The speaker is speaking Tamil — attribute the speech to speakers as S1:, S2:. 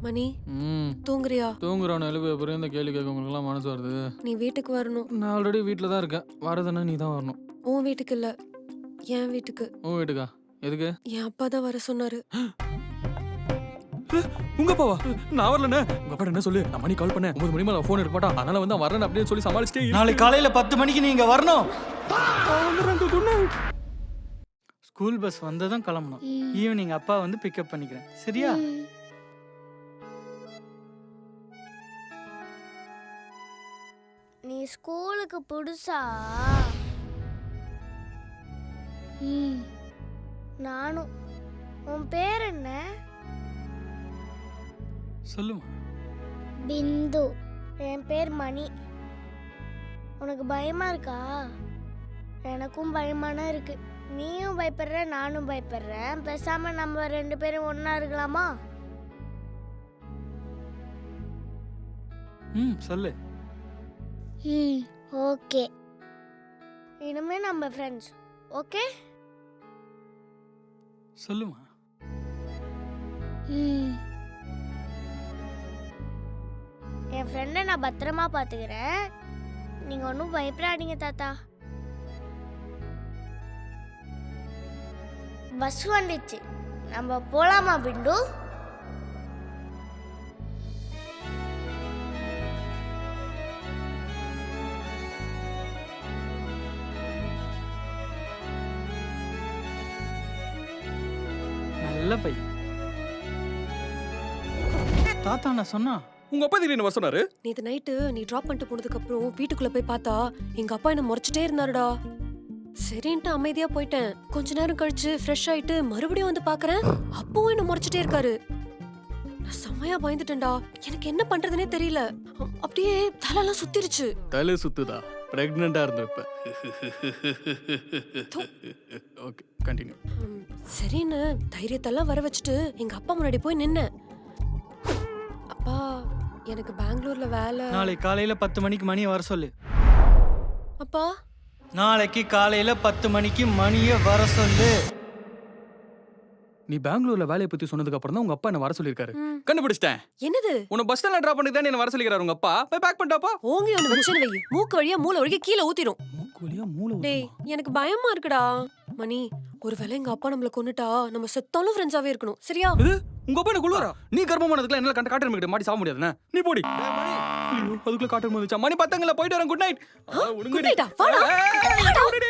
S1: மணி தூங்குறியா?
S2: தூங்குறவன எழுப்பி அப்புறம் இந்த கேள்வி கேட்க உங்களுக்குலாம் மனசு வருது.
S1: நீ வீட்டுக்கு வரணும்.
S2: நான் ஆல்ரெடி வீட்டில் தான் இருக்கேன். வரதுன்னா நீ தான் வரணும்.
S1: உன் வீட்டுக்கு இல்ல, என் வீட்டுக்கு.
S2: உன் வீட்டுக்கா? எதுக்கு?
S1: என் அப்பா தான் வர சொன்னாரு.
S2: உங்க அப்பாவா? நான் வரலண்ணே. உங்க அப்பா என்ன சொல்லு, நான் மணி கால் பண்ணேன் 9 மணி மேலே ஃபோன் எடுக்க மாட்டான், அதனால வந்து வரேன் அப்படின்னு சொல்லி சமாளிச்சிட்டே.
S3: நாளைக்கு காலையில 10 மணிக்கு நீங்க வரணும். ஸ்கூல் பஸ் வந்ததும் கிளம்பணும். ஈவினிங் அப்பா வந்து பிக்கப் பண்ணிக்கிறேன், சரியா?
S4: நீ ஸ்கூலுக்கு புதுசா? நானும். உன் பேர் என்ன?
S3: சொல்லுமா.
S4: பிந்து. என் பேர் மணி. உனக்கு பயமா இருக்கா? எனக்கும் பயமான இருக்கு. நீயும் பயப்படுற, நானும் பயப்படுறேன். பேசாம நம்ம 2 பேரும் ஒண்ணா இருக்கலாமா?
S3: சொல்லு.
S4: ஓகே. இனிமே நம்ம ஃப்ரெண்ட்ஸ், ஓகே?
S3: சொல்லுமா.
S4: என் ஃப்ரெண்டை நான் பத்திரமா பார்த்துக்கிறேன். நீங்க ஒன்றும் பயப்படாதீங்க தாத்தா. பஸ் வந்துச்சு, நம்ம போலாமா பிண்டு?
S3: நல்ல பை. தாத்தா நான் சொன்னா
S2: உங்க அப்பா திடீர்னு வர சொன்னாரு.
S1: நேத்து நைட்டு நீ டிராப் பண்ணிட்டு போனதுக்கு அப்புறம் வீட்டுக்குள்ள போய் பார்த்தா எங்க அப்பா என்ன முறைச்சிட்டே இருந்தாருடா. சரின்ட்டு அமைதியா போயிட்டேன். கொஞ்ச நேரம் கழிச்சு ஃப்ரெஷ் ஆயிட்டு மறுபடியும் வந்து பாக்குறேன், அப்பவும் என்ன முறைச்சிட்டே இருக்காரு. நான் செம்மையா பயந்துட்டேன்டா. எனக்கு என்ன பண்றதுனே தெரியல. அப்படியே தலையெல்லாம் சுத்திருச்சு.
S2: தலை சுத்துதா? பிரெக்னண்டா இருந்தப்ப. Okay, continue.
S1: சரின்னு தைரியத்தெல்லாம் வர வச்சுட்டு எங்க அப்பா முன்னாடி போய் நின்னேன். அப்பா, எனக்கு பெங்களூர்ல வேலை.
S3: நாளைக்கு காலையில 10 மணிக்கு மணியை வர சொல்லு.
S1: அப்பா,
S3: நாளைக்கு காலையில 10 மணிக்கு மணியை வர சொல்லு.
S2: நீ பெங்களூர்ல வேலையை பத்தி சொன்னதுக்கு அப்புறம் தான் உங்க அப்பா என்ன வர சொல்லிருக்காரு. கண்டுபிடிச்சிட்டேன்.
S1: என்னது?
S2: உன்னை பஸ் ஸ்டாண்ட்ல டிராப் பண்ணிட்டு தான் என்ன வர சொல்லிக்கிறாரு உங்க அப்பா. போய் பேக் பண்ணிட்டாப்பா.
S1: ஓங்கி ஒன்னு வச்சன வை, மூக்கு வழியா மூளை வழியா கீழே ஊத்திரும்.
S2: மூக்கு வழியா மூளை.
S1: டேய், எனக்கு பயமா இருக்குடா. மணி, ஒருவேளை எங்க அப்பா நம்மள கொன்னுட்டா நம்ம செத்தாலும் ஃப்ரெண்ட்ஸாவே இருக்கணும், சரியா?
S2: உங்க அப்பா என்ன கொல்லுவாரா? நீ கர்ப்பமானதுக்குலாம் என்னால காட்டு கிட்ட மாட்டி சாக முடியாதுண்ணே. நீ போடி. அதுக்குள்ள காட்டு வந்துச்சா? மணி 10ங்கல போயிட்டு வரேன். Good night.
S1: குட் நைட்டா? வாடா.